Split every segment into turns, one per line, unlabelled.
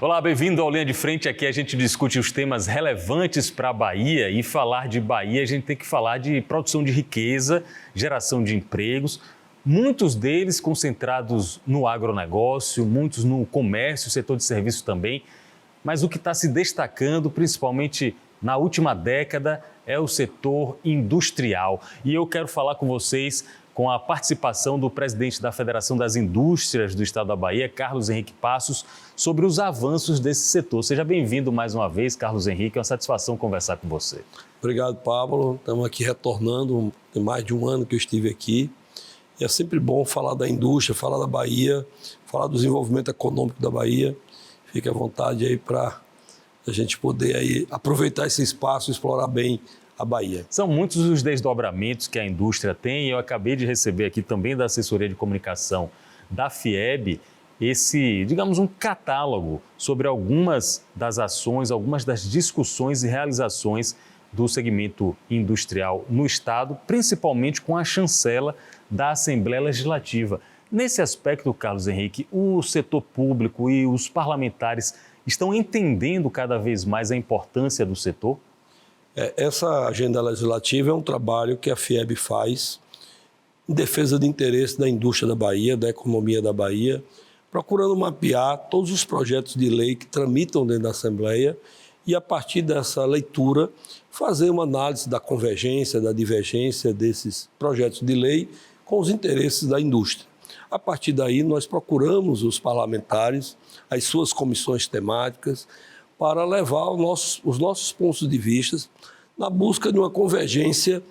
Olá, bem-vindo ao Linha de Frente. Aqui a gente discute os temas relevantes para a Bahia e falar de Bahia a gente tem que falar de produção de riqueza, geração de empregos, muitos deles concentrados no agronegócio, muitos no comércio, setor de serviços também, mas o que está se destacando, principalmente na última década, é o setor industrial. E eu quero falar com vocês com a participação do presidente da Federação das Indústrias do Estado da Bahia, Carlos Henrique Passos, sobre os avanços desse setor. Seja bem-vindo mais uma vez, Carlos Henrique, é uma satisfação conversar com você.
Obrigado, Pablo. Estamos aqui retornando, tem mais de um ano que eu estive aqui. E é sempre bom falar da indústria, falar da Bahia, falar do desenvolvimento econômico da Bahia. Fique à vontade aí para a gente poder aí aproveitar esse espaço e explorar bem a Bahia.
São muitos os desdobramentos que a indústria tem e eu acabei de receber aqui também da assessoria de comunicação da FIEB esse, digamos, um catálogo sobre algumas das ações, algumas das discussões e realizações do segmento industrial no Estado, principalmente com a chancela da Assembleia Legislativa. Nesse aspecto, Carlos Henrique, o setor público e os parlamentares estão entendendo cada vez mais a importância do setor?
Essa agenda legislativa é um trabalho que a FIEB faz em defesa do interesse da indústria da Bahia, da economia da Bahia, procurando mapear todos os projetos de lei que tramitam dentro da Assembleia e, a partir dessa leitura, fazer uma análise da convergência, da divergência desses projetos de lei com os interesses da indústria. A partir daí, nós procuramos os parlamentares, as suas comissões temáticas, para levar os nossos pontos de vista na busca de uma convergência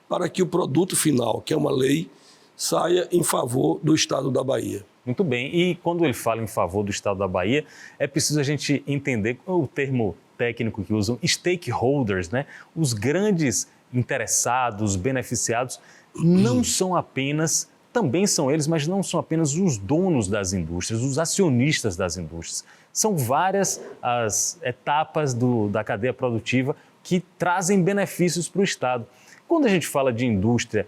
para que o produto final, que é uma lei, saia em favor do Estado da Bahia.
Muito bem. E quando ele fala em favor do Estado da Bahia, é preciso a gente entender o termo técnico que usam, stakeholders, né? Os grandes interessados, beneficiados, não são apenas, também são eles, mas não são apenas os donos das indústrias, os acionistas das indústrias. São várias as etapas da cadeia produtiva que trazem benefícios para o Estado. Quando a gente fala de indústria,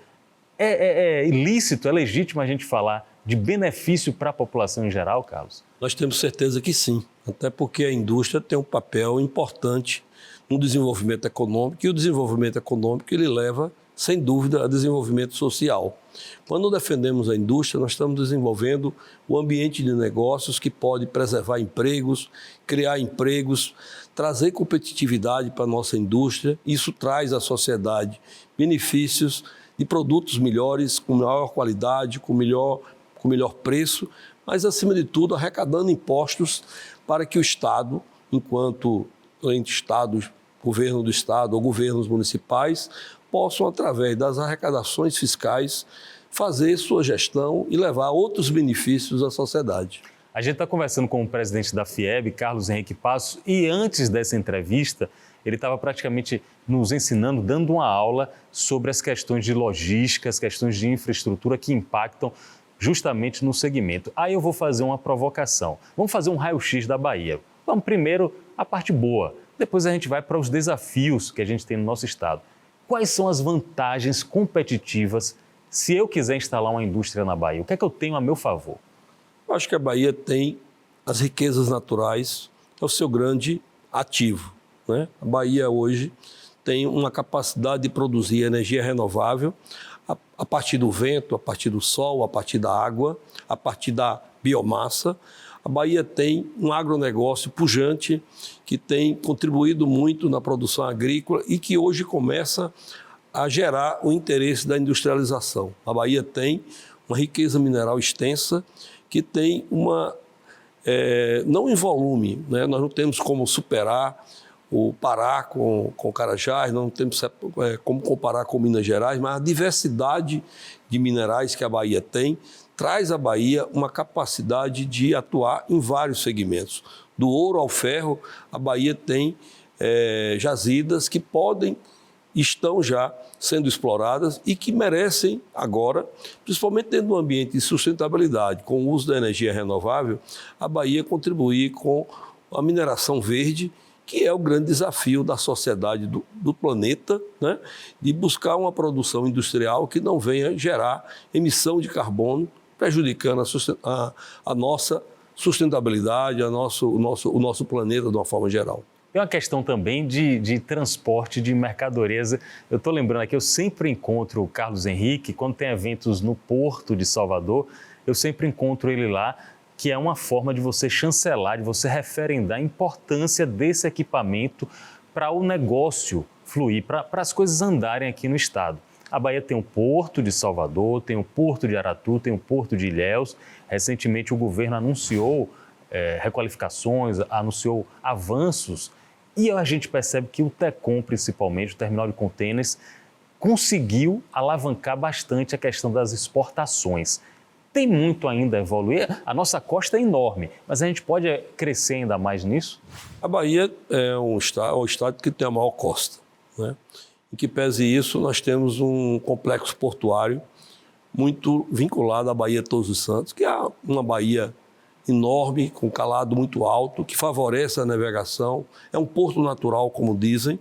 é ilícito, é legítimo a gente falar de benefício para a população em geral, Carlos?
Nós temos certeza que sim, até porque a indústria tem um papel importante no desenvolvimento econômico e o desenvolvimento econômico ele leva, sem dúvida, a desenvolvimento social. Quando defendemos a indústria, nós estamos desenvolvendo o ambiente de negócios que pode preservar empregos, criar empregos, trazer competitividade para a nossa indústria. Isso traz à sociedade benefícios de produtos melhores, com maior qualidade, com melhor preço, mas, acima de tudo, arrecadando impostos para que o Estado, enquanto entre Estados, governo do Estado ou governos municipais, possam, através das arrecadações fiscais, fazer sua gestão e levar outros benefícios à sociedade.
A gente está conversando com o presidente da FIEB, Carlos Henrique Passos, e antes dessa entrevista, ele estava praticamente nos ensinando, dando uma aula sobre as questões de logística, as questões de infraestrutura que impactam justamente no segmento. Aí eu vou fazer uma provocação. Vamos fazer um raio-x da Bahia. Vamos primeiro a parte boa, depois a gente vai para os desafios que a gente tem no nosso estado. Quais são as vantagens competitivas se eu quiser instalar uma indústria na Bahia? O que é que eu tenho a meu favor?
Eu acho que a Bahia tem as riquezas naturais, é o seu grande ativo, né? A Bahia hoje tem uma capacidade de produzir energia renovável a partir do vento, a partir do sol, a partir da água, a partir da biomassa. A Bahia tem um agronegócio pujante que tem contribuído muito na produção agrícola e que hoje começa a gerar o interesse da industrialização. A Bahia tem uma riqueza mineral extensa que tem não em volume, né? Nós não temos como superar o Pará com Carajás, não temos como comparar com Minas Gerais, mas a diversidade de minerais que a Bahia tem traz à Bahia uma capacidade de atuar em vários segmentos. Do ouro ao ferro, a Bahia tem jazidas que estão já sendo exploradas e que merecem agora, principalmente dentro do ambiente de sustentabilidade, com o uso da energia renovável, a Bahia contribuir com a mineração verde, que é o grande desafio da sociedade do planeta, né? De buscar uma produção industrial que não venha gerar emissão de carbono, prejudicando a nossa sustentabilidade, o nosso planeta de uma forma geral.
Tem uma questão também de transporte de mercadorias. Eu estou lembrando aqui, eu sempre encontro o Carlos Henrique, quando tem eventos no Porto de Salvador, eu sempre encontro ele lá, que é uma forma de você chancelar, de você referendar a importância desse equipamento para o negócio fluir, para as coisas andarem aqui no estado. A Bahia tem o Porto de Salvador, tem o Porto de Aratu, tem o Porto de Ilhéus. Recentemente o governo anunciou requalificações, anunciou avanços e a gente percebe que o TECOM, principalmente, o Terminal de Contêineres, conseguiu alavancar bastante a questão das exportações. Tem muito ainda a evoluir. A nossa costa é enorme, mas a gente pode crescer ainda mais nisso?
A Bahia é o estado que tem a maior costa, né? Em que pese isso, nós temos um complexo portuário muito vinculado à Baía de Todos os Santos, que é uma baía enorme, com calado muito alto, que favorece a navegação. É um porto natural, como dizem,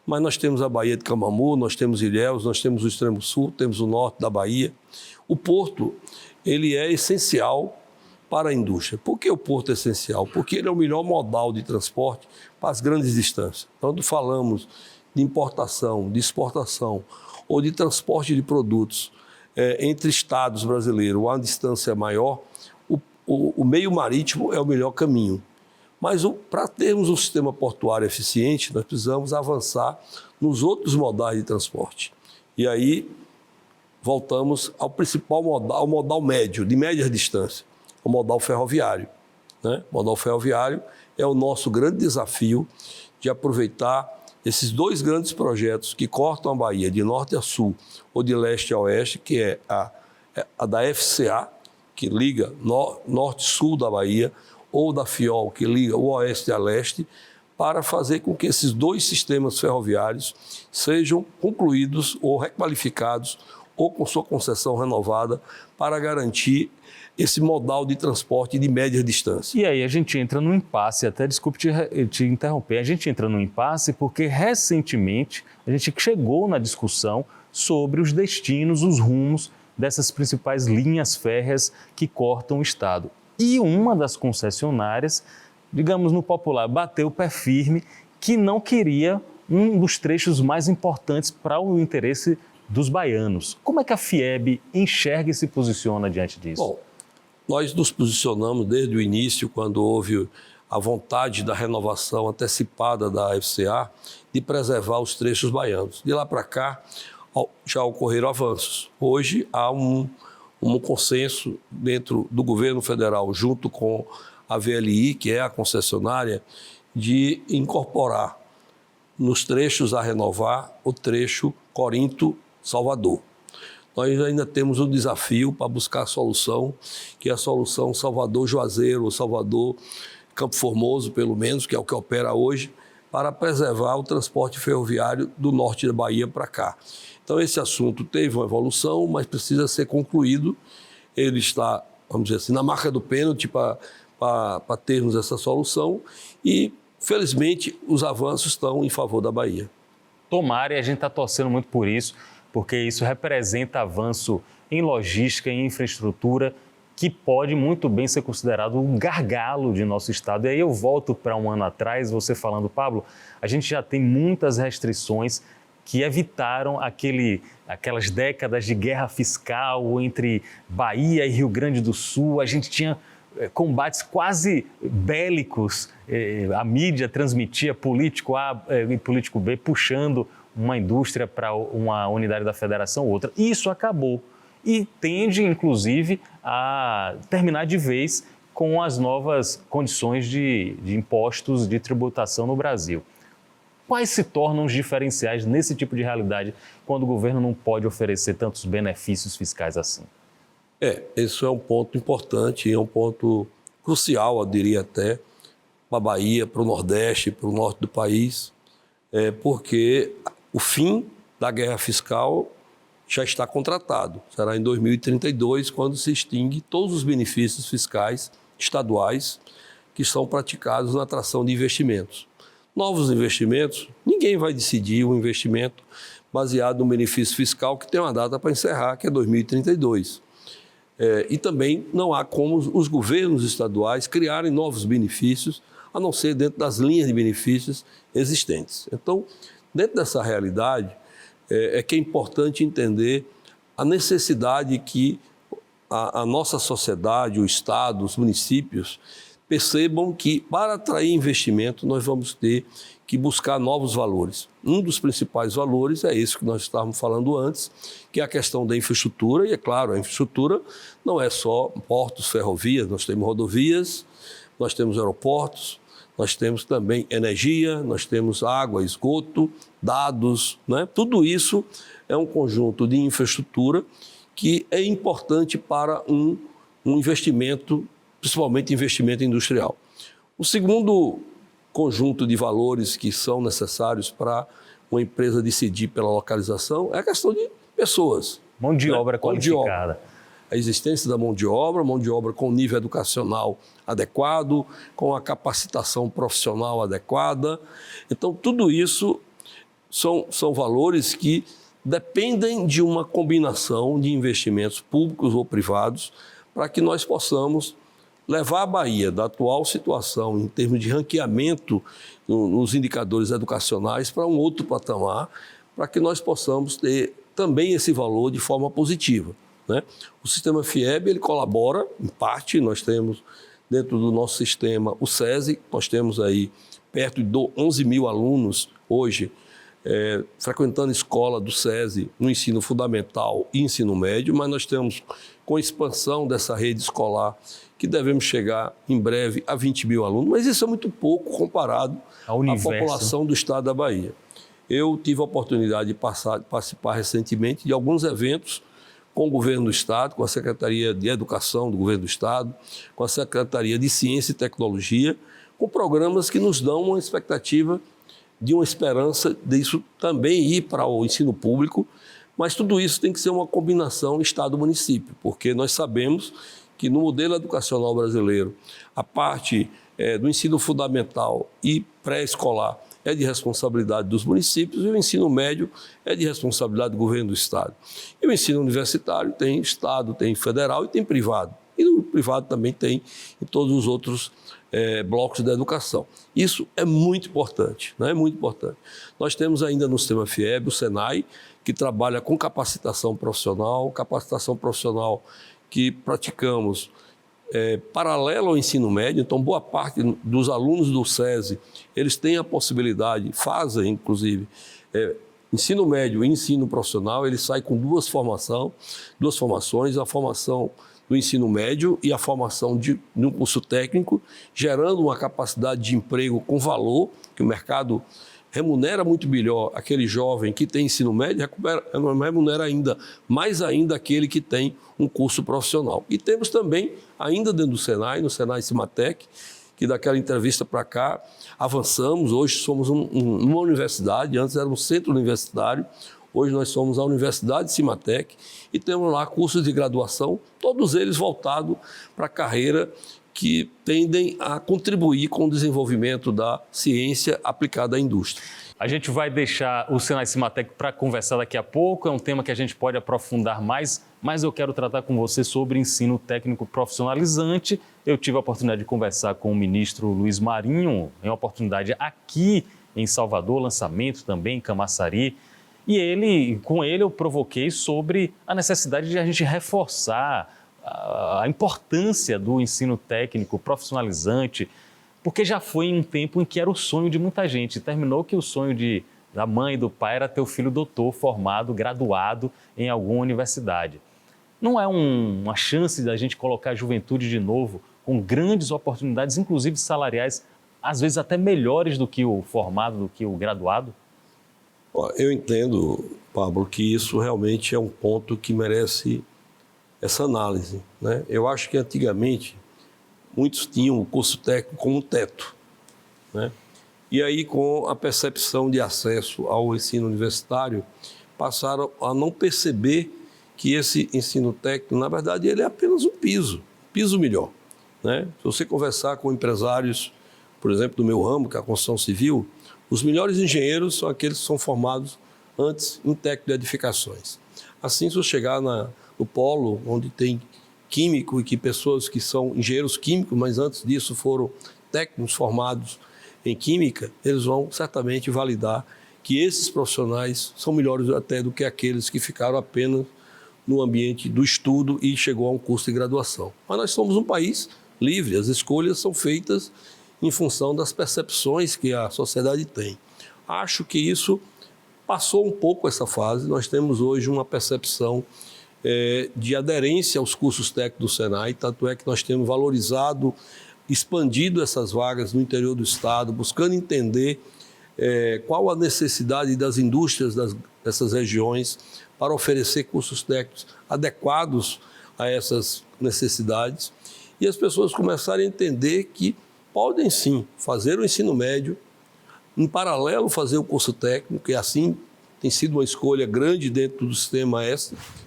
mas nós temos a Baía de Camamu, nós temos Ilhéus, nós temos o extremo sul, temos o norte da Bahia. O porto, ele é essencial para a indústria. Por que o porto é essencial? Porque ele é o melhor modal de transporte para as grandes distâncias. Quando falamos de importação, de exportação ou de transporte de produtos entre estados brasileiros a uma distância maior, o meio marítimo é o melhor caminho. Mas para termos um sistema portuário eficiente, nós precisamos avançar nos outros modais de transporte. E aí voltamos ao principal modal, ao modal médio, de média distância, o modal ferroviário, né? O modal ferroviário é o nosso grande desafio de aproveitar esses dois grandes projetos que cortam a Bahia de norte a sul ou de leste a oeste, que é a da FCA, que liga norte e sul da Bahia, ou da FIOL, que liga o oeste a leste, para fazer com que esses dois sistemas ferroviários sejam concluídos ou requalificados ou com sua concessão renovada para garantir esse modal de transporte de média distância.
E aí a gente entra num impasse, até desculpe te interromper, a gente entra num impasse porque recentemente a gente chegou na discussão sobre os destinos, os rumos dessas principais linhas férreas que cortam o estado. E uma das concessionárias, digamos no popular, bateu o pé firme que não queria um dos trechos mais importantes para o interesse dos baianos. Como é que a FIEB enxerga e se posiciona diante disso?
Bom, nós nos posicionamos desde o início, quando houve a vontade da renovação antecipada da FCA, de preservar os trechos baianos. De lá para cá, já ocorreram avanços. Hoje há um consenso dentro do governo federal, junto com a VLI, que é a concessionária, de incorporar nos trechos a renovar o trecho Corinto-Salvador. Nós ainda temos um desafio para buscar a solução, que é a solução Salvador-Juazeiro, ou Salvador-Campo Formoso, pelo menos, que é o que opera hoje, para preservar o transporte ferroviário do norte da Bahia para cá. Então, esse assunto teve uma evolução, mas precisa ser concluído. Ele está, vamos dizer assim, na marca do pênalti para termos essa solução e, felizmente, os avanços estão em favor da Bahia.
Tomara, e a gente está torcendo muito por isso, porque isso representa avanço em logística, em infraestrutura, que pode muito bem ser considerado um gargalo de nosso estado. E aí eu volto para um ano atrás, você falando, Pablo, a gente já tem muitas restrições que evitaram aquelas décadas de guerra fiscal entre Bahia e Rio Grande do Sul. A gente tinha combates quase bélicos, a mídia transmitia político A e político B puxando uma indústria para uma unidade da federação ou outra. Isso acabou e tende, inclusive, a terminar de vez com as novas condições de impostos de tributação no Brasil. Quais se tornam os diferenciais nesse tipo de realidade quando o governo não pode oferecer tantos benefícios fiscais assim?
Isso é um ponto importante, é um ponto crucial, eu diria até, para a Bahia, para o Nordeste, para o Norte do país, porque o fim da guerra fiscal já está contratado. Será em 2032, quando se extingue todos os benefícios fiscais estaduais que são praticados na atração de investimentos. Novos investimentos, ninguém vai decidir um investimento baseado no benefício fiscal que tem uma data para encerrar, que é 2032. E também não há como os governos estaduais criarem novos benefícios, a não ser dentro das linhas de benefícios existentes. Então, dentro dessa realidade, que é importante entender a necessidade que a nossa sociedade, o Estado, os municípios, percebam que, para atrair investimento, nós vamos ter que buscar novos valores. Um dos principais valores é esse que nós estávamos falando antes, que é a questão da infraestrutura, e é claro, a infraestrutura não é só portos, ferrovias, nós temos rodovias, nós temos aeroportos, nós temos também energia, nós temos água, esgoto, dados, né? Tudo isso é um conjunto de infraestrutura que é importante para um investimento, principalmente investimento industrial. O segundo conjunto de valores que são necessários para uma empresa decidir pela localização é a questão de pessoas.
Mão de obra qualificada.
A existência da mão de obra com nível educacional adequado, com a capacitação profissional adequada. Então, tudo isso são valores que dependem de uma combinação de investimentos públicos ou privados para que nós possamos levar a Bahia da atual situação em termos de ranqueamento nos indicadores educacionais para um outro patamar, para que nós possamos ter também esse valor de forma positiva, né? O sistema FIEB, ele colabora, em parte, nós temos dentro do nosso sistema o SESI, nós temos aí perto de 11 mil alunos hoje frequentando a escola do SESI no ensino fundamental e ensino médio, mas nós temos, com a expansão dessa rede escolar, que devemos chegar em breve a 20 mil alunos, mas isso é muito pouco comparado à população do estado da Bahia. Eu tive a oportunidade de participar recentemente de alguns eventos com o governo do estado, com a Secretaria de Educação do governo do estado, com a Secretaria de Ciência e Tecnologia, com programas que nos dão uma expectativa de uma esperança disso também ir para o ensino público, mas tudo isso tem que ser uma combinação Estado-município, porque nós sabemos que no modelo educacional brasileiro, a parte do ensino fundamental e pré-escolar é de responsabilidade dos municípios e o ensino médio é de responsabilidade do governo do estado. E o ensino universitário tem estado, tem federal e tem privado. E o privado também tem em todos os outros blocos da educação. Isso é muito importante, né? É muito importante. Nós temos ainda no sistema FIEB o SENAI, que trabalha com capacitação profissional que praticamos paralelo ao ensino médio. Então, boa parte dos alunos do SESI, eles têm a possibilidade, fazem inclusive, ensino médio e ensino profissional, eles saem com duas formações, a formação do ensino médio e a formação de um curso técnico, gerando uma capacidade de emprego com valor, que o mercado remunera muito melhor aquele jovem que tem ensino médio, remunera mais ainda aquele que tem um curso profissional. E temos também, ainda dentro do Senai, no Senai Cimatec, que daquela entrevista para cá avançamos, hoje somos uma universidade, antes era um centro universitário, hoje nós somos a Universidade Cimatec e temos lá cursos de graduação, todos eles voltados para a carreira que tendem a contribuir com o desenvolvimento da ciência aplicada à indústria.
A gente vai deixar o Senai Cimatec para conversar daqui a pouco, é um tema que a gente pode aprofundar mais, mas eu quero tratar com você sobre ensino técnico profissionalizante. Eu tive a oportunidade de conversar com o ministro Luiz Marinho, em uma oportunidade aqui em Salvador, lançamento também em Camaçari, e com ele eu provoquei sobre a necessidade de a gente reforçar a importância do ensino técnico profissionalizante, porque já foi em um tempo em que era o sonho de muita gente. Terminou que o sonho da mãe e do pai era ter o filho doutor formado, graduado em alguma universidade. Não é uma chance da gente colocar a juventude de novo com grandes oportunidades, inclusive salariais, às vezes até melhores do que o formado, do que o graduado?
Eu entendo, Pablo, que isso realmente é um ponto que merece essa análise, né? Eu acho que antigamente muitos tinham o curso técnico como um teto, né? E aí, com a percepção de acesso ao ensino universitário, passaram a não perceber que esse ensino técnico, na verdade, ele é apenas um piso melhor, né? Se você conversar com empresários, por exemplo, do meu ramo, que é a construção civil, os melhores engenheiros são aqueles que são formados antes em técnico de edificações. Assim, se você chegar no polo, onde tem químico e que pessoas que são engenheiros químicos, mas antes disso foram técnicos formados em química, eles vão certamente validar que esses profissionais são melhores até do que aqueles que ficaram apenas no ambiente do estudo e chegou a um curso de graduação. Mas nós somos um país livre, as escolhas são feitas em função das percepções que a sociedade tem. Acho que isso passou um pouco essa fase, nós temos hoje uma percepção de aderência aos cursos técnicos do Senai, tanto é que nós temos valorizado, expandido essas vagas no interior do estado, buscando entender qual a necessidade das indústrias dessas regiões para oferecer cursos técnicos adequados a essas necessidades e as pessoas começarem a entender que podem sim fazer o ensino médio, em paralelo fazer o curso técnico, e assim tem sido uma escolha grande dentro do sistema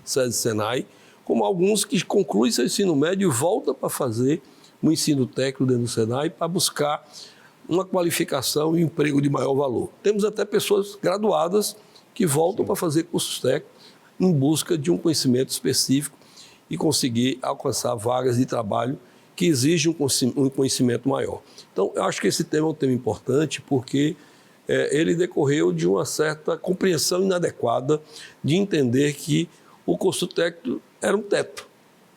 SESI-Senai, como alguns que concluem seu ensino médio e voltam para fazer o ensino técnico dentro do Senai para buscar uma qualificação e um emprego de maior valor. Temos até pessoas graduadas que voltam para fazer cursos técnicos em busca de um conhecimento específico e conseguir alcançar vagas de trabalho que exigem um conhecimento maior. Então, eu acho que esse tema é um tema importante porque ele decorreu de uma certa compreensão inadequada de entender que o curso técnico era um teto.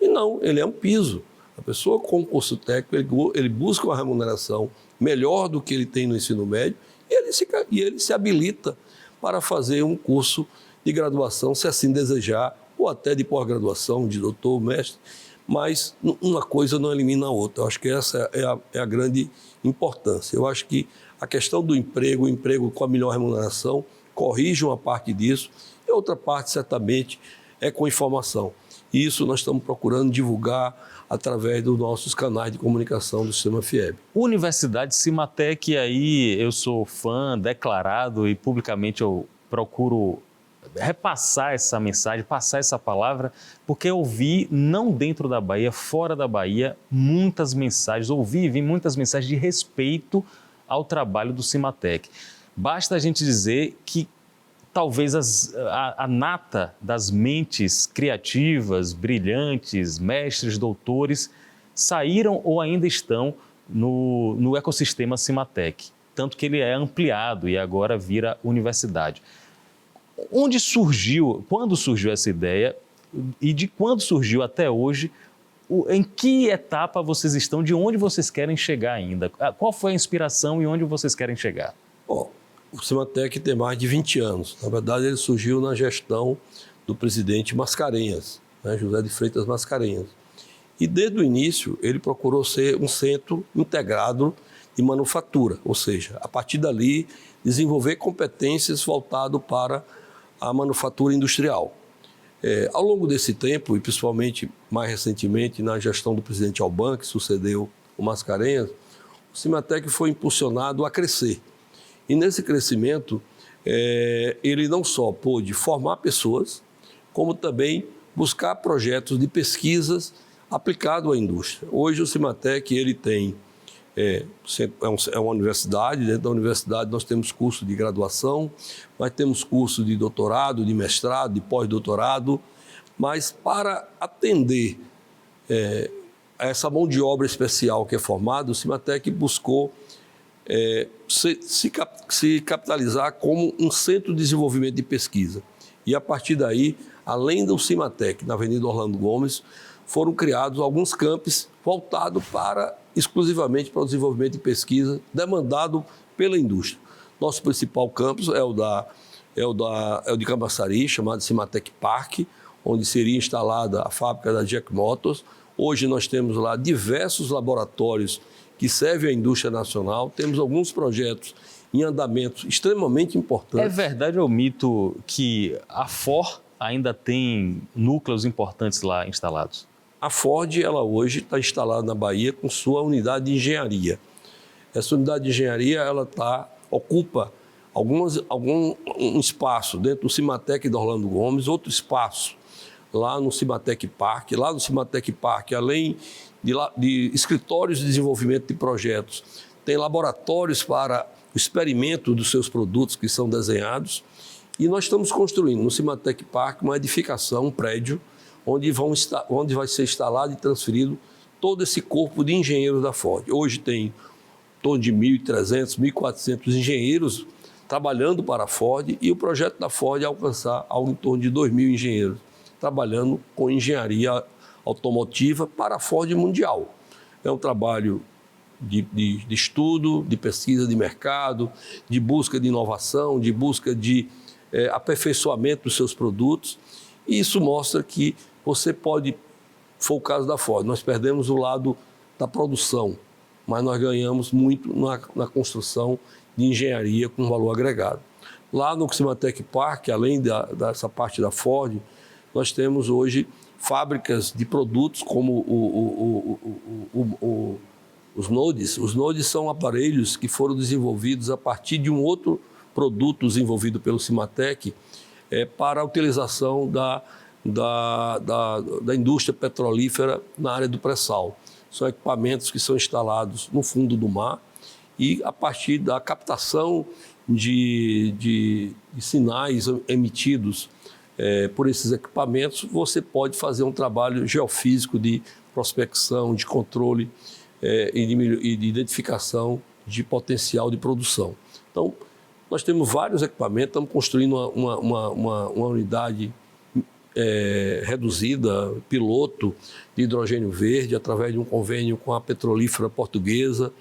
E não, ele é um piso. A pessoa com o curso técnico, ele busca uma remuneração melhor do que ele tem no ensino médio e ele se habilita para fazer um curso de graduação, se assim desejar, ou até de pós-graduação, de doutor, mestre, mas uma coisa não elimina a outra. Eu acho que essa é a grande importância. Eu acho que a questão do emprego, o emprego com a melhor remuneração, corrige uma parte disso, e outra parte, certamente, é com informação. E isso nós estamos procurando divulgar através dos nossos canais de comunicação do Sistema FIEB.
Universidade Cimatec, aí eu sou fã declarado e publicamente eu procuro repassar essa mensagem, passar essa palavra, porque eu ouvi, não dentro da Bahia, fora da Bahia, muitas mensagens, ouvi e vi muitas mensagens de respeito ao trabalho do Cimatec. Basta a gente dizer que talvez a nata das mentes criativas, brilhantes, mestres, doutores, saíram ou ainda estão no ecossistema Cimatec, tanto que ele é ampliado e agora vira universidade. Onde surgiu, quando surgiu essa ideia e de quando surgiu até hoje, em que etapa vocês estão, de onde vocês querem chegar ainda? Qual foi a inspiração e onde vocês querem chegar?
Bom, o Cimatec tem mais de 20 anos. Na verdade, ele surgiu na gestão do presidente Mascarenhas, né, José de Freitas Mascarenhas. E desde o início, ele procurou ser um centro integrado de manufatura, ou seja, a partir dali, desenvolver competências voltadas para a manufatura industrial. Ao longo desse tempo, e principalmente mais recentemente na gestão do presidente Alban, que sucedeu o Mascarenhas, o Cimatec foi impulsionado a crescer. E nesse crescimento, ele não só pôde formar pessoas, como também buscar projetos de pesquisas aplicados à indústria. Hoje o Cimatec ele tem uma universidade, dentro da universidade nós temos curso de graduação, mas temos curso de doutorado, de mestrado, de pós-doutorado, mas para atender a essa mão de obra especial que é formada, o Cimatec buscou se capitalizar como um centro de desenvolvimento de pesquisa. E a partir daí, além do Cimatec, na Avenida Orlando Gomes, foram criados alguns campos voltados exclusivamente para o desenvolvimento de pesquisa demandado pela indústria. Nosso principal campus é o de Camaçari, chamado Cimatec Park, onde seria instalada a fábrica da Jack Motors. Hoje nós temos lá diversos laboratórios que servem à indústria nacional. Temos alguns projetos em andamento extremamente importantes.
É verdade ou mito que a Ford ainda tem núcleos importantes lá instalados?
A Ford, ela hoje está instalada na Bahia com sua unidade de engenharia. Essa unidade de engenharia, ela ocupa um espaço dentro do Cimatec de Orlando Gomes, outro espaço lá no Cimatec Park. Lá no Cimatec Park, além de escritórios de desenvolvimento de projetos, tem laboratórios para o experimento dos seus produtos que são desenhados. E nós estamos construindo no Cimatec Park uma edificação, um prédio, onde vai ser instalado e transferido todo esse corpo de engenheiros da Ford. Hoje tem em torno de 1.300, 1.400 engenheiros trabalhando para a Ford, e o projeto da Ford é alcançar algo em torno de 2.000 engenheiros trabalhando com engenharia automotiva para a Ford mundial. É um trabalho de estudo, de pesquisa de mercado, de busca de inovação, de busca de aperfeiçoamento dos seus produtos, e isso mostra que você pode, foi o caso da Ford, nós perdemos o lado da produção, mas nós ganhamos muito na construção de engenharia com valor agregado. Lá no Simatec Park, além dessa parte da Ford, nós temos hoje fábricas de produtos como os Nodes. Os Nodes são aparelhos que foram desenvolvidos a partir de um outro produto desenvolvido pelo Simatec para a utilização da indústria petrolífera na área do pré-sal. São equipamentos que são instalados no fundo do mar e, a partir da captação de sinais emitidos por esses equipamentos, você pode fazer um trabalho geofísico de prospecção, de controle e de identificação de potencial de produção. Então, nós temos vários equipamentos, estamos construindo uma unidade reduzida, piloto de hidrogênio verde, através de um convênio com a petrolífera portuguesa.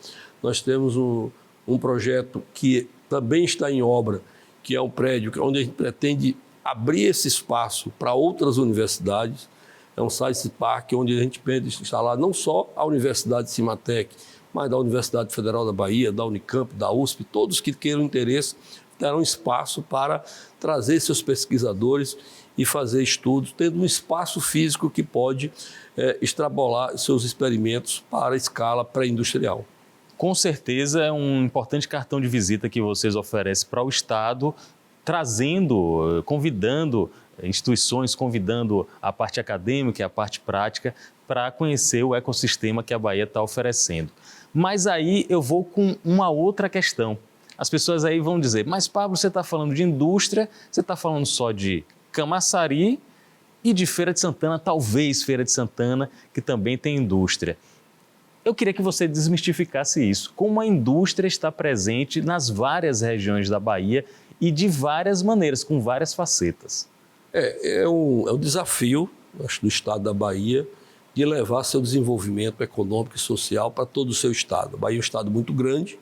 Nós temos um projeto que também está em obra, que é um prédio onde a gente pretende abrir esse espaço para outras universidades. É um Science Park onde a gente pretende instalar não só a Universidade Simatec, mas da Universidade Federal da Bahia, da Unicamp, da USP, todos que queiram interesse terão espaço para trazer seus pesquisadores e fazer estudos, tendo um espaço físico que pode extrapolar seus experimentos para a escala pré-industrial.
Com certeza é um importante cartão de visita que vocês oferecem para o Estado, trazendo, convidando instituições, convidando a parte acadêmica e a parte prática para conhecer o ecossistema que a Bahia está oferecendo. Mas aí eu vou com uma outra questão. As pessoas aí vão dizer, mas Pablo, você está falando de indústria, você está falando só de Camaçari e de Feira de Santana, talvez Feira de Santana, que também tem indústria. Eu queria que você desmistificasse isso. Como a indústria está presente nas várias regiões da Bahia e de várias maneiras, com várias facetas.
É um desafio, acho, do Estado da Bahia de levar seu desenvolvimento econômico e social para todo o seu Estado. A Bahia é um Estado muito grande,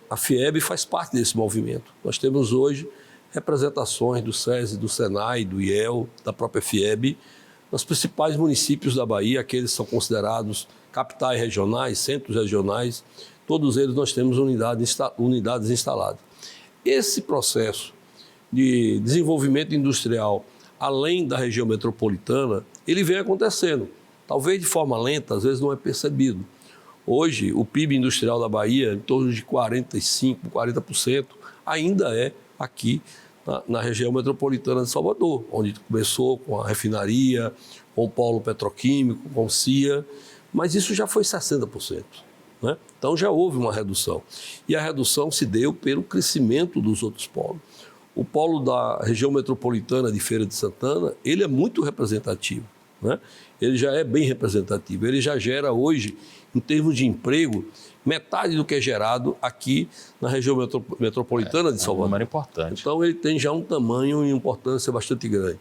a FIEB faz parte desse movimento. Nós temos hoje representações do SESI, do SENAI, do IEL, da própria FIEB, nos principais municípios da Bahia, aqueles que são considerados capitais regionais, centros regionais, todos eles nós temos unidades instaladas. Esse processo de desenvolvimento industrial, além da região metropolitana, ele vem acontecendo, talvez de forma lenta, às vezes não é percebido. Hoje, o PIB industrial da Bahia, em torno de 45%, 40%, ainda é aqui na região metropolitana de Salvador, onde começou com a refinaria, com o polo petroquímico, com o CIA, mas isso já foi 60%. Né? Então já houve uma redução. E a redução se deu pelo crescimento dos outros polos. O polo da região metropolitana de Feira de Santana, ele é muito representativo. Né? Ele já é bem representativo. Ele já gera hoje, em termos de emprego, metade do que é gerado aqui na região metropolitana de Salvador.
É um número importante.
Então ele tem já um tamanho e importância bastante grande.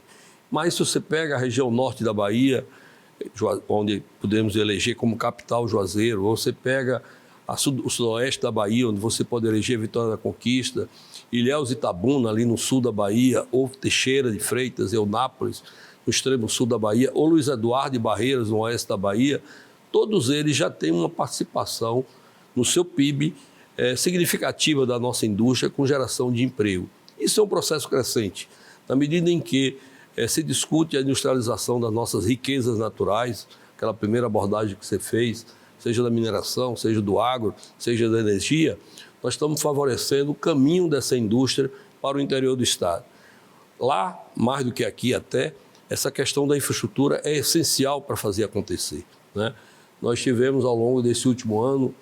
Mas se você pega a região norte da Bahia, onde podemos eleger como capital Juazeiro, ou você pega o sudoeste da Bahia, onde você pode eleger Vitória da Conquista, Ilhéus e Itabuna, ali no sul da Bahia, ou Teixeira de Freitas, Eunápolis, no extremo sul da Bahia, ou Luiz Eduardo de Barreiras, no oeste da Bahia, todos eles já têm uma participação no seu PIB significativa da nossa indústria com geração de emprego. Isso é um processo crescente. Na medida em que se discute a industrialização das nossas riquezas naturais, aquela primeira abordagem que você fez, seja da mineração, seja do agro, seja da energia, nós estamos favorecendo o caminho dessa indústria para o interior do Estado. Lá, mais do que aqui até, essa questão da infraestrutura é essencial para fazer acontecer. Né? Nós tivemos, ao longo desse último ano,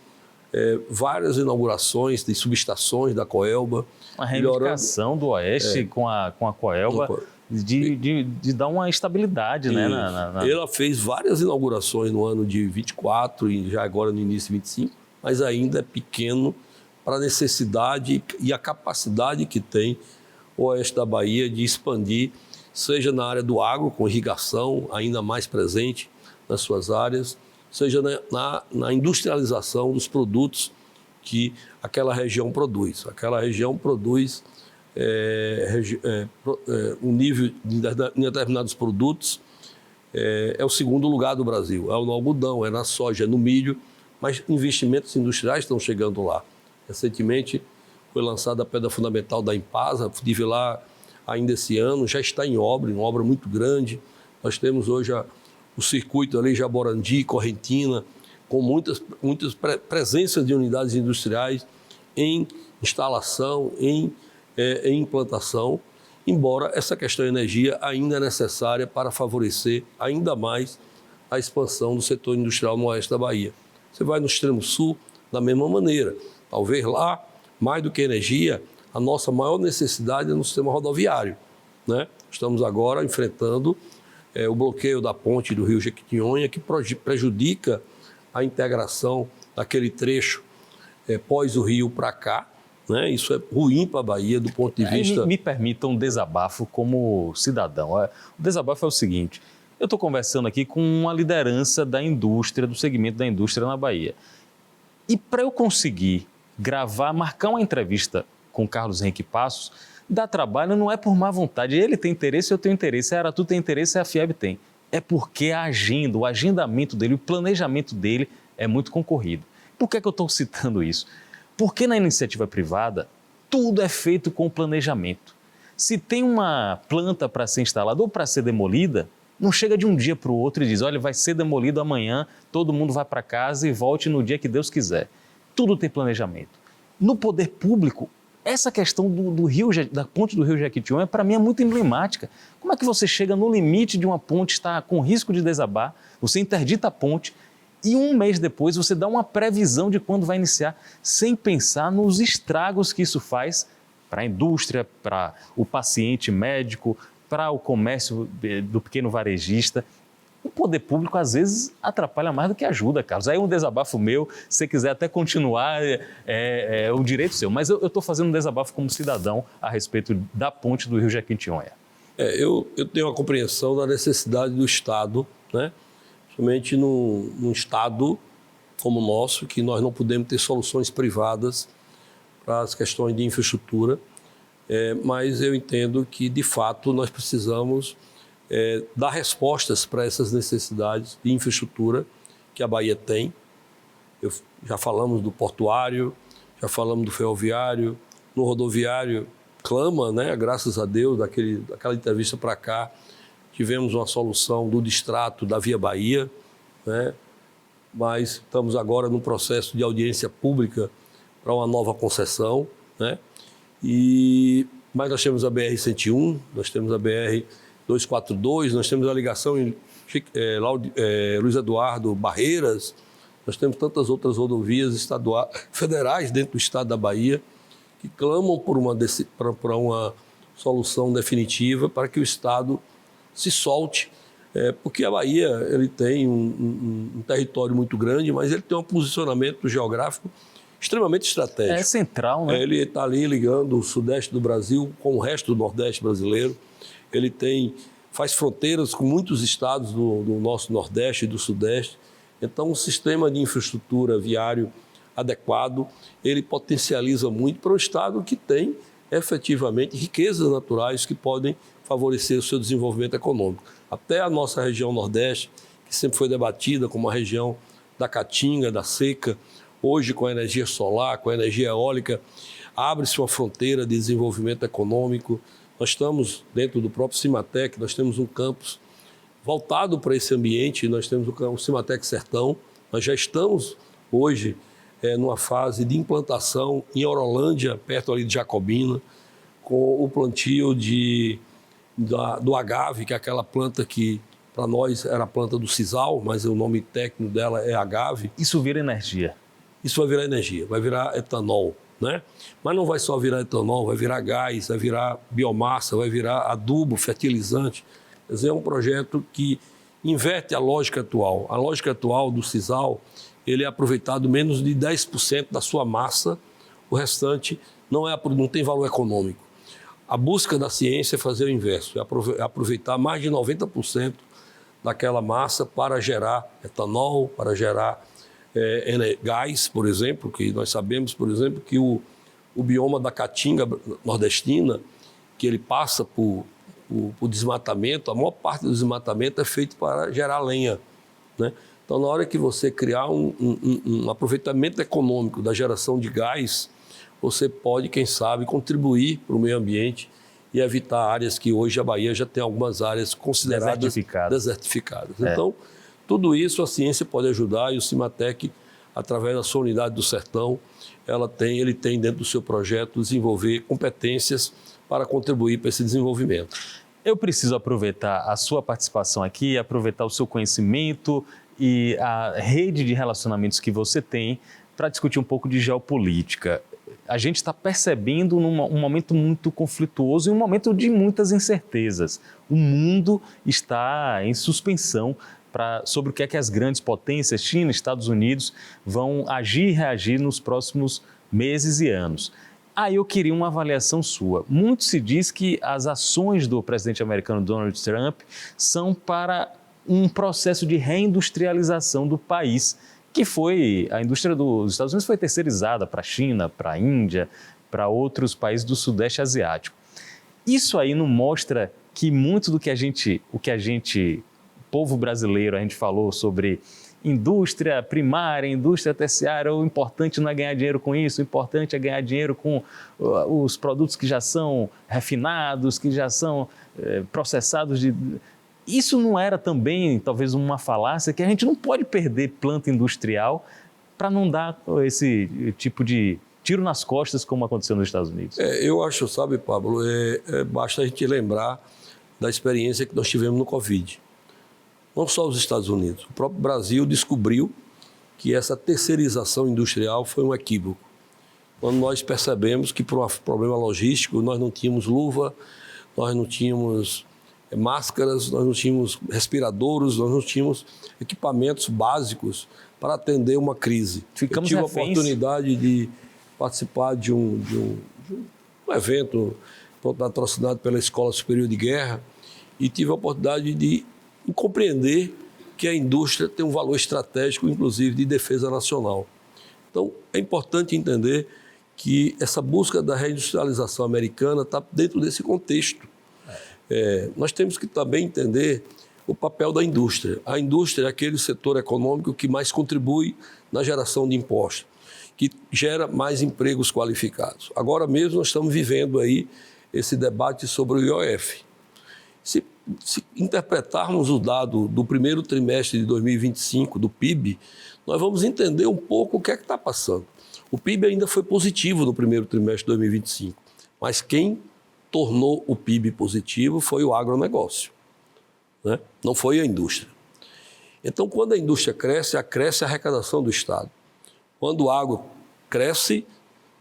várias inaugurações de subestações da Coelba.
A reivindicação do Oeste com a Coelba de dar uma estabilidade, né?
Ela fez várias inaugurações no ano de 24 e já agora no início de 25, mas ainda é pequeno para a necessidade e a capacidade que tem o oeste da Bahia de expandir, seja na área do agro, com irrigação ainda mais presente nas suas áreas, seja na industrialização dos produtos que aquela região produz. Aquela região produz um nível de determinados produtos, é o segundo lugar do Brasil. É no algodão, é na soja, é no milho, mas investimentos industriais estão chegando lá. Recentemente foi lançada a pedra fundamental da Impasa, estive lá ainda esse ano, já está em obra, uma obra muito grande. Nós temos hoje o circuito ali Jaborandi, Correntina, com muitas presenças de unidades industriais em instalação, em implantação, embora essa questão de energia ainda é necessária para favorecer ainda mais a expansão do setor industrial no oeste da Bahia. Você vai no extremo sul, da mesma maneira. Talvez lá, mais do que energia, a nossa maior necessidade é no sistema rodoviário, né? Estamos agora enfrentando o bloqueio da ponte do Rio Jequitinhonha, que prejudica a integração daquele trecho pós o Rio para cá, né? Isso é ruim para a Bahia do ponto de vista...
Me permita um desabafo como cidadão. O desabafo é o seguinte: eu estou conversando aqui com uma liderança da indústria, do segmento da indústria na Bahia. E para eu conseguir marcar uma entrevista com o Carlos Henrique Passos, dá trabalho, não é por má vontade. Ele tem interesse, eu tenho interesse, a Aratu tem interesse, a FIEB tem. É porque a agenda, o agendamento dele, o planejamento dele é muito concorrido. Por que eu estou citando isso? Porque na iniciativa privada, tudo é feito com planejamento. Se tem uma planta para ser instalada ou para ser demolida, não chega de um dia para o outro e diz, olha, vai ser demolido amanhã, todo mundo vai para casa e volte no dia que Deus quiser. Tudo tem planejamento. No poder público, essa questão da ponte do Rio Jequitinhonha, para mim, é muito emblemática. Como é que você chega no limite de uma ponte, está com risco de desabar, você interdita a ponte e um mês depois você dá uma previsão de quando vai iniciar, sem pensar nos estragos que isso faz para a indústria, para o paciente médico, para o comércio do pequeno varejista. O poder público, às vezes, atrapalha mais do que ajuda, Carlos. Aí é um desabafo meu, se você quiser até continuar, é o direito seu. Mas eu estou fazendo um desabafo como cidadão a respeito da ponte do Rio Jequitinhonha.
Eu tenho a compreensão da necessidade do Estado, né? Principalmente num Estado como o nosso, que nós não podemos ter soluções privadas para as questões de infraestrutura, mas eu entendo que, de fato, nós precisamos dar respostas para essas necessidades de infraestrutura que a Bahia tem. Já falamos do portuário, já falamos do ferroviário, no rodoviário clama, né? Graças a Deus, daquela entrevista para cá, tivemos uma solução do distrato da Via Bahia, né? Mas estamos agora num processo de audiência pública para uma nova concessão, né? Mas nós temos a BR-101, nós temos a BR-242, nós temos a ligação em Luiz Eduardo Barreiras, nós temos tantas outras rodovias federais dentro do estado da Bahia que clamam por uma solução definitiva para que o estado se solte, porque a Bahia ele tem um território muito grande, mas ele tem um posicionamento geográfico extremamente estratégico.
É central, né?
Ele está ali ligando o sudeste do Brasil com o resto do nordeste brasileiro. Ele faz fronteiras com muitos estados do nosso nordeste e do sudeste. Então, um sistema de infraestrutura viário adequado, ele potencializa muito para o estado que tem efetivamente riquezas naturais que podem favorecer o seu desenvolvimento econômico. Até a nossa região nordeste, que sempre foi debatida como a região da caatinga, da seca, hoje com a energia solar, com a energia eólica, abre-se uma fronteira de desenvolvimento econômico. Nós estamos dentro do próprio Cimatec, nós temos um campus voltado para esse ambiente, nós temos o Cimatec Sertão, nós já estamos hoje numa fase de implantação em Orolândia, perto ali de Jacobina, com o plantio do agave, que é aquela planta que para nós era a planta do sisal, mas o nome técnico dela é agave.
Isso vira energia.
Isso vai virar energia, vai virar etanol. né? Mas não vai só virar etanol, vai virar gás, vai virar biomassa, vai virar adubo, fertilizante. Quer dizer, é um projeto que inverte a lógica atual. A lógica atual do sisal, ele é aproveitado menos de 10% da sua massa, o restante não tem valor econômico. A busca da ciência é fazer o inverso, é aproveitar mais de 90% daquela massa para gerar etanol, para gerar gás, por exemplo, que nós sabemos, por exemplo, que o bioma da caatinga nordestina, que ele passa por desmatamento, a maior parte do desmatamento é feito para gerar lenha, né? Então, na hora que você criar um aproveitamento econômico da geração de gás, você pode, quem sabe, contribuir para o meio ambiente e evitar áreas que hoje a Bahia já tem algumas áreas consideradas desertificadas. Então, tudo isso a ciência pode ajudar, e o Cimatec, através da sua unidade do Sertão, ele tem dentro do seu projeto desenvolver competências para contribuir para esse desenvolvimento.
Eu preciso aproveitar a sua participação aqui, aproveitar o seu conhecimento e a rede de relacionamentos que você tem para discutir um pouco de geopolítica. A gente está percebendo um momento muito conflituoso e um momento de muitas incertezas. O mundo está em suspensão sobre o que é que as grandes potências, China, Estados Unidos, vão agir e reagir nos próximos meses e anos. Aí eu queria uma avaliação sua. Muito se diz que as ações do presidente americano Donald Trump são para um processo de reindustrialização do país, que a indústria dos Estados Unidos foi terceirizada para a China, para a Índia, para outros países do Sudeste Asiático. Isso aí não mostra que muito do que povo brasileiro, a gente falou sobre indústria primária, indústria terciária, o importante não é ganhar dinheiro com isso, o importante é ganhar dinheiro com os produtos que já são refinados, que já são processados Isso não era também, talvez, uma falácia, que a gente não pode perder planta industrial para não dar esse tipo de tiro nas costas, como aconteceu nos Estados Unidos?
Eu acho, sabe, Pablo, basta a gente lembrar da experiência que nós tivemos no Covid. Não só os Estados Unidos, o próprio Brasil descobriu que essa terceirização industrial foi um equívoco. Quando nós percebemos que, por um problema logístico, nós não tínhamos luva, nós não tínhamos máscaras, nós não tínhamos respiradores, nós não tínhamos equipamentos básicos para atender uma crise. Eu tive a oportunidade de participar de um evento patrocinado pela Escola Superior de Guerra e tive a oportunidade de compreender que a indústria tem um valor estratégico, inclusive, de defesa nacional. Então, é importante entender que essa busca da reindustrialização americana está dentro desse contexto. Nós temos que também entender o papel da indústria. A indústria é aquele setor econômico que mais contribui na geração de impostos, que gera mais empregos qualificados. Agora mesmo nós estamos vivendo aí esse debate sobre o IOF. Se interpretarmos o dado do primeiro trimestre de 2025 do PIB, nós vamos entender um pouco o que é que está passando. O PIB ainda foi positivo no primeiro trimestre de 2025, mas quem tornou o PIB positivo foi o agronegócio, né? Não foi a indústria. Então, quando a indústria cresce a arrecadação do Estado. Quando o agro cresce,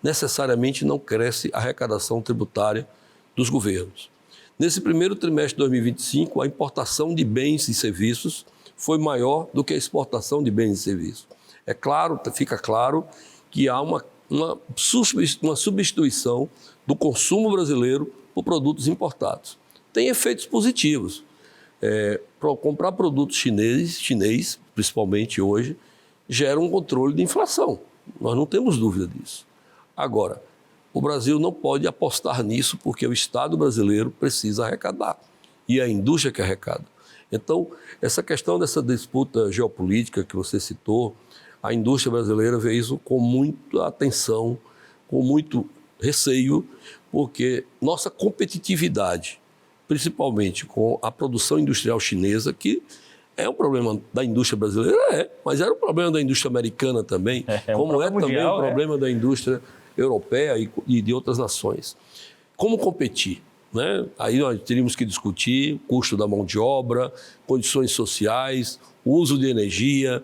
necessariamente não cresce a arrecadação tributária dos governos. Nesse primeiro trimestre de 2025, a importação de bens e serviços foi maior do que a exportação de bens e serviços. É claro, fica claro que há uma substituição do consumo brasileiro por produtos importados. Tem efeitos positivos. Comprar produtos chinês, principalmente hoje, gera um controle de inflação. Nós não temos dúvida disso. Agora, o Brasil não pode apostar nisso porque o Estado brasileiro precisa arrecadar e a indústria que arrecada. Então, essa questão dessa disputa geopolítica que você citou, a indústria brasileira vê isso com muita atenção, com muito receio, porque nossa competitividade, principalmente com a produção industrial chinesa, que é um problema da indústria brasileira, mas era um problema da indústria americana também, como é também um problema da indústria europeia e de outras nações. Como competir? Né? Aí nós teríamos que discutir o custo da mão de obra, condições sociais, o uso de energia,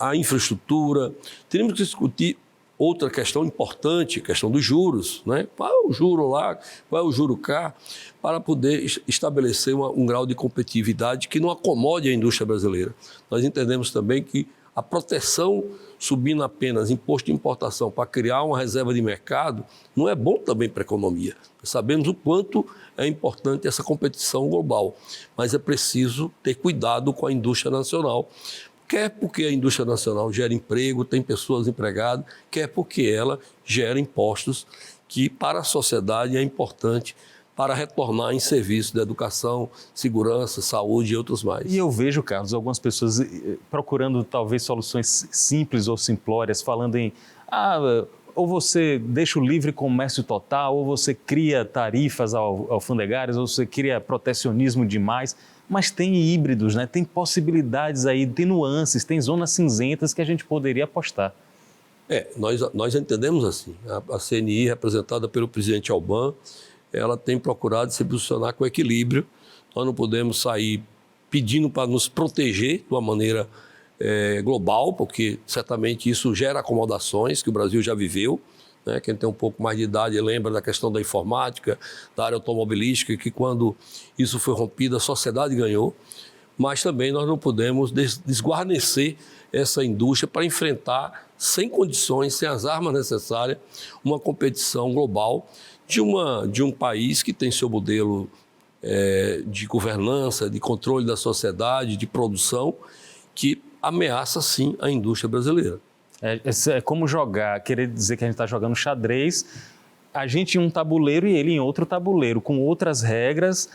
a infraestrutura. Teríamos que discutir Outra questão importante, questão dos juros, né? Qual é o juro lá, qual é o juro cá, para poder estabelecer um grau de competitividade que não acomode a indústria brasileira. Nós entendemos também que a proteção subindo apenas imposto de importação para criar uma reserva de mercado não é bom também para a economia. Sabemos o quanto é importante essa competição global, mas é preciso ter cuidado com a indústria nacional, quer porque a indústria nacional gera emprego, tem pessoas empregadas, quer porque ela gera impostos que para a sociedade é importante para retornar em serviços de educação, segurança, saúde e outros mais.
E eu vejo, Carlos, algumas pessoas procurando talvez soluções simples ou simplórias, falando em ou você deixa o livre comércio total, ou você cria tarifas alfandegárias, ou você cria protecionismo demais. Mas tem híbridos, né? Tem possibilidades aí, tem nuances, tem zonas cinzentas que a gente poderia apostar.
Nós entendemos assim. A CNI, representada pelo presidente Albán, ela tem procurado se posicionar com equilíbrio. Nós não podemos sair pedindo para nos proteger de uma maneira global, porque certamente isso gera acomodações que o Brasil já viveu. Né? Quem tem um pouco mais de idade lembra da questão da informática, da área automobilística, que quando isso foi rompido, a sociedade ganhou. Mas também nós não podemos desguarnecer essa indústria para enfrentar, sem condições, sem as armas necessárias, uma competição global de um país que tem seu modelo de governança, de controle da sociedade, de produção, que ameaça, sim, a indústria brasileira.
É como querer dizer que a gente está jogando xadrez, a gente em um tabuleiro e ele em outro tabuleiro, com outras regras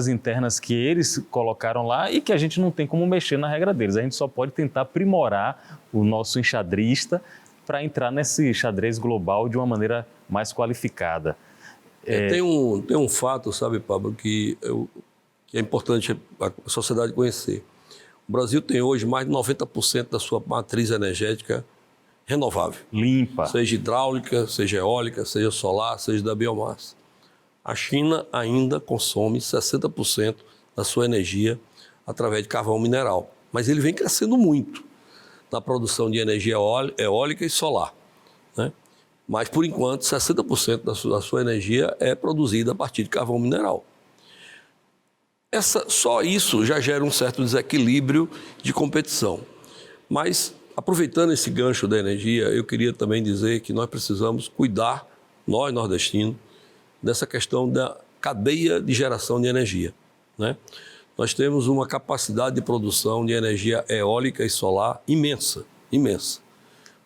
internas que eles colocaram lá e que a gente não tem como mexer na regra deles. A gente só pode tentar aprimorar o nosso enxadrista para entrar nesse xadrez global de uma maneira mais qualificada.
Tem um fato, sabe, Pablo, que é importante a sociedade conhecer. O Brasil tem hoje mais de 90% da sua matriz energética renovável.
Limpa.
Seja hidráulica, seja eólica, seja solar, seja da biomassa. A China ainda consome 60% da sua energia através de carvão mineral. Mas ele vem crescendo muito na produção de energia eólica e solar, né? Mas, por enquanto, 60% da sua energia é produzida a partir de carvão mineral. Só isso já gera um certo desequilíbrio de competição. Mas, aproveitando esse gancho da energia, eu queria também dizer que nós precisamos cuidar, nós nordestinos, dessa questão da cadeia de geração de energia, né? Nós temos uma capacidade de produção de energia eólica e solar imensa, imensa.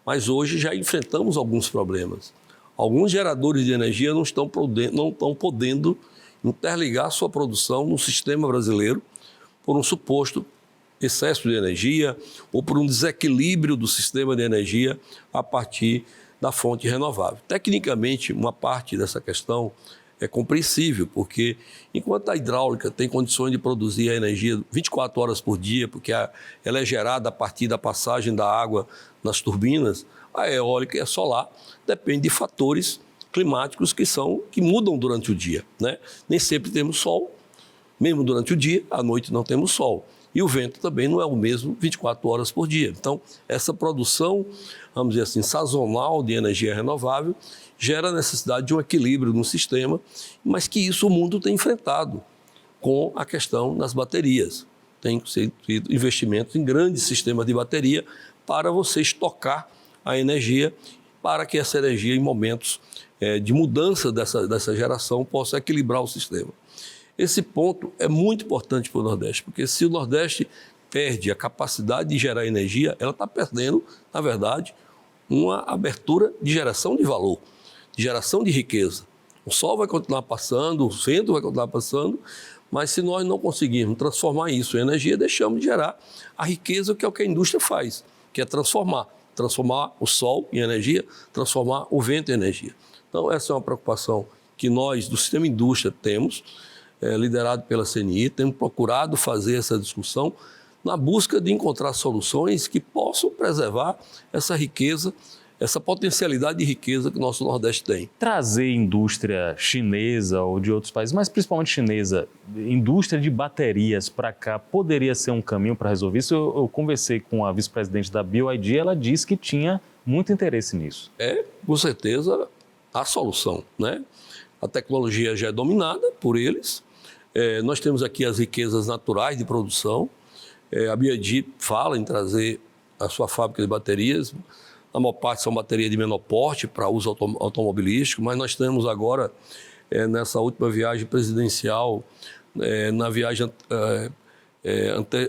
Mas hoje já enfrentamos alguns problemas. Alguns geradores de energia não estão podendo interligar sua produção no sistema brasileiro por um suposto excesso de energia ou por um desequilíbrio do sistema de energia a partir da fonte renovável. Tecnicamente, uma parte dessa questão é compreensível, porque enquanto a hidráulica tem condições de produzir a energia 24 horas por dia, porque ela é gerada a partir da passagem da água nas turbinas, a eólica e a solar depende de fatores climáticos que mudam durante o dia, né? Nem sempre temos sol, mesmo durante o dia, à noite não temos sol. E o vento também não é o mesmo 24 horas por dia. Então, essa produção, vamos dizer assim, sazonal de energia renovável gera a necessidade de um equilíbrio no sistema, mas que isso o mundo tem enfrentado com a questão das baterias. Tem sido investimentos em grandes sistemas de bateria para você estocar a energia, para que essa energia, em momentos de mudança dessa geração, possa equilibrar o sistema. Esse ponto é muito importante para o Nordeste, porque se o Nordeste perde a capacidade de gerar energia, ela está perdendo, na verdade, uma abertura de geração de valor, de geração de riqueza. O sol vai continuar passando, o vento vai continuar passando, mas se nós não conseguirmos transformar isso em energia, deixamos de gerar a riqueza que é o que a indústria faz, que é transformar o sol em energia, transformar o vento em energia. Então, essa é uma preocupação que nós, do sistema indústria, temos, liderado pela CNI, temos procurado fazer essa discussão na busca de encontrar soluções que possam preservar essa riqueza, essa potencialidade de riqueza que o nosso Nordeste tem.
Trazer indústria chinesa ou de outros países, mas principalmente chinesa, indústria de baterias para cá, poderia ser um caminho para resolver isso? Eu conversei com a vice-presidente da BYD, ela disse que tinha muito interesse nisso.
É, com certeza, a solução, né? A tecnologia já é dominada por eles. Nós temos aqui as riquezas naturais de produção. A BYD fala em trazer a sua fábrica de baterias. A maior parte são baterias de menor porte para uso automobilístico, mas nós temos agora, nessa última viagem presidencial, na viagem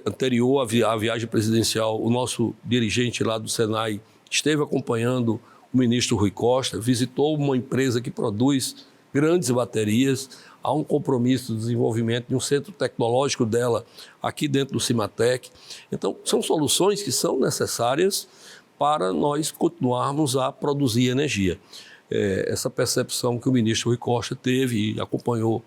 anterior à viagem presidencial, o nosso dirigente lá do Senai esteve acompanhando o ministro Rui Costa, visitou uma empresa que produz grandes baterias. Há um compromisso de desenvolvimento de um centro tecnológico dela aqui dentro do Cimatec. Então, são soluções que são necessárias para nós continuarmos a produzir energia. Essa percepção que o ministro Rui Costa teve e acompanhou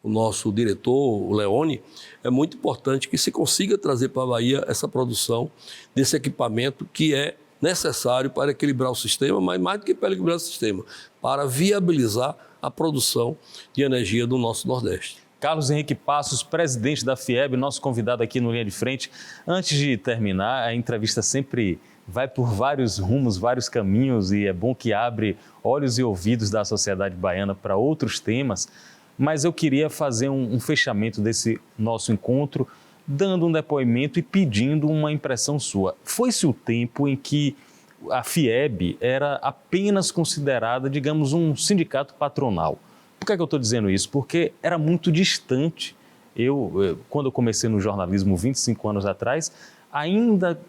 o nosso diretor, o Leone, é muito importante que se consiga trazer para a Bahia essa produção desse equipamento que é necessário para equilibrar o sistema, mas mais do que para equilibrar o sistema, para viabilizar a produção de energia do nosso Nordeste.
Carlos Henrique Passos, presidente da FIEB, nosso convidado aqui no Linha de Frente. Antes de terminar, a entrevista sempre vai por vários rumos, vários caminhos, e é bom que abre olhos e ouvidos da sociedade baiana para outros temas, mas eu queria fazer um fechamento desse nosso encontro, dando um depoimento e pedindo uma impressão sua. Foi-se o tempo em que a FIEB era apenas considerada, digamos, um sindicato patronal. Por que é que eu estou dizendo isso? Porque era muito distante. Quando eu comecei no jornalismo 25 anos atrás, ainda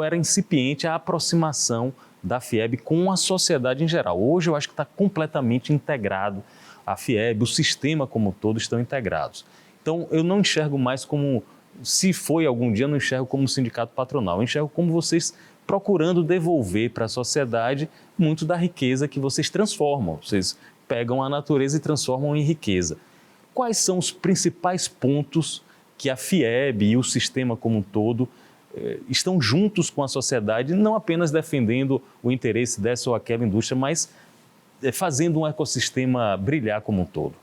era incipiente a aproximação da FIEB com a sociedade em geral. Hoje eu acho que está completamente integrado. A FIEB, o sistema como um todo estão integrados. Então eu não enxergo mais como, se foi algum dia, eu não enxergo como um sindicato patronal. Eu enxergo como vocês procurando devolver para a sociedade muito da riqueza que vocês transformam. Vocês pegam a natureza e transformam em riqueza. Quais são os principais pontos que a FIEB e o sistema como um todo estão juntos com a sociedade, não apenas defendendo o interesse dessa ou aquela indústria, mas fazendo um ecossistema brilhar como um todo?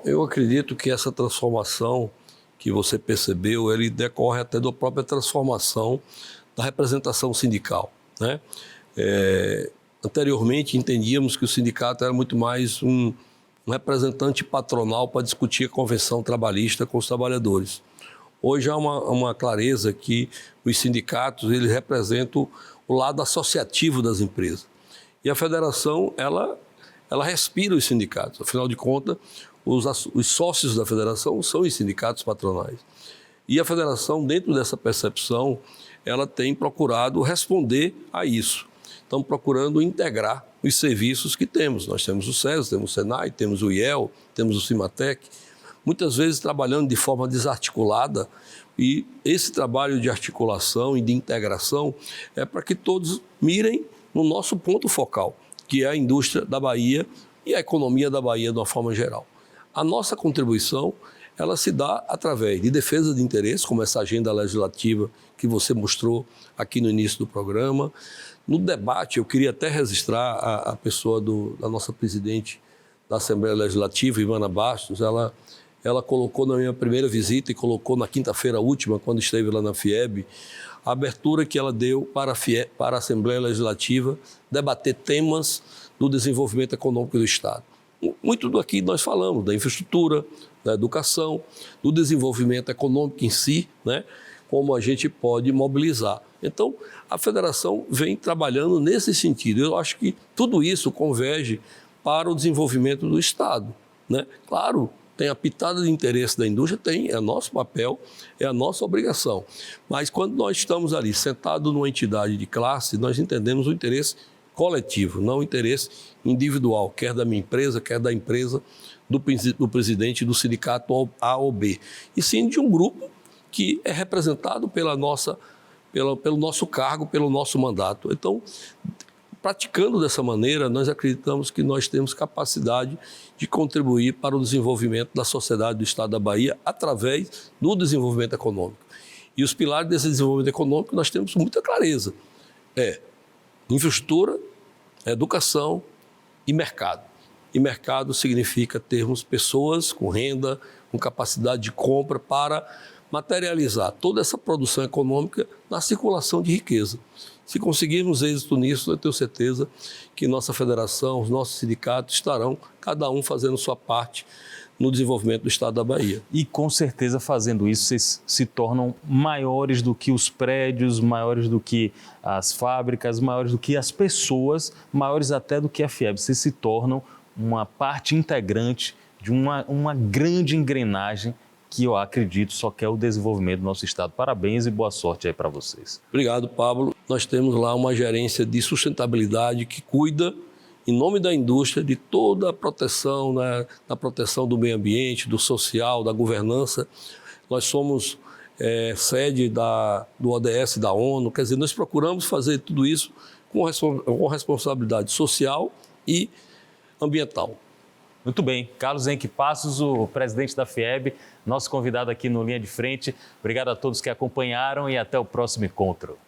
Eu acredito que essa transformação que você percebeu, ele decorre até da própria transformação da representação sindical, né? Anteriormente, entendíamos que o sindicato era muito mais um representante patronal para discutir a convenção trabalhista com os trabalhadores. Hoje há uma clareza que os sindicatos eles representam o lado associativo das empresas. E a federação, ela respira os sindicatos. Afinal de contas, os sócios da federação são os sindicatos patronais. E a federação, dentro dessa percepção, ela tem procurado responder a isso. Estamos procurando integrar os serviços que temos. Nós temos o SES, temos o Senai, temos o IEL, temos o Cimatec, muitas vezes trabalhando de forma desarticulada, e esse trabalho de articulação e de integração é para que todos mirem no nosso ponto focal, que é a indústria da Bahia e a economia da Bahia de uma forma geral. A nossa contribuição, ela se dá através de defesa de interesse, como essa agenda legislativa que você mostrou aqui no início do programa. No debate, eu queria até registrar a pessoa da nossa presidente da Assembleia Legislativa, Ivana Bastos. Ela colocou na minha primeira visita e colocou na quinta-feira última, quando esteve lá na FIEB, a abertura que ela deu para a Assembleia Legislativa debater temas do desenvolvimento econômico do Estado. Muito do aqui nós falamos, da infraestrutura, da educação, do desenvolvimento econômico em si, né? Como a gente pode mobilizar. Então, a federação vem trabalhando nesse sentido. Eu acho que tudo isso converge para o desenvolvimento do Estado, né? Claro, tem a pitada de interesse da indústria, é nosso papel, é a nossa obrigação. Mas quando nós estamos ali sentados numa entidade de classe, nós entendemos o interesse coletivo, não o interesse individual, quer da minha empresa, quer da empresa do presidente do sindicato A ou B, e sim de um grupo que é representado pelo nosso cargo, pelo nosso mandato. Então, praticando dessa maneira, nós acreditamos que nós temos capacidade de contribuir para o desenvolvimento da sociedade do Estado da Bahia através do desenvolvimento econômico. E os pilares desse desenvolvimento econômico nós temos muita clareza. Infraestrutura, educação e mercado. E mercado significa termos pessoas com renda, com capacidade de compra para materializar toda essa produção econômica na circulação de riqueza. Se conseguirmos êxito nisso, eu tenho certeza que nossa federação, os nossos sindicatos estarão, cada um fazendo sua parte no desenvolvimento do estado da Bahia.
E com certeza fazendo isso, vocês se tornam maiores do que os prédios, maiores do que as fábricas, maiores do que as pessoas, maiores até do que a FIEB. Vocês se tornam uma parte integrante de uma grande engrenagem que eu acredito só quer o desenvolvimento do nosso estado. Parabéns e boa sorte aí para vocês.
Obrigado, Pablo. Nós temos lá uma gerência de sustentabilidade que cuida, em nome da indústria, de toda a proteção, né, da proteção do meio ambiente, do social, da governança. Nós somos sede do ODS da ONU, quer dizer, nós procuramos fazer tudo isso com responsabilidade social e ambiental.
Muito bem. Carlos Henrique Passos, o presidente da FIEB, nosso convidado aqui no Linha de Frente. Obrigado a todos que acompanharam e até o próximo encontro.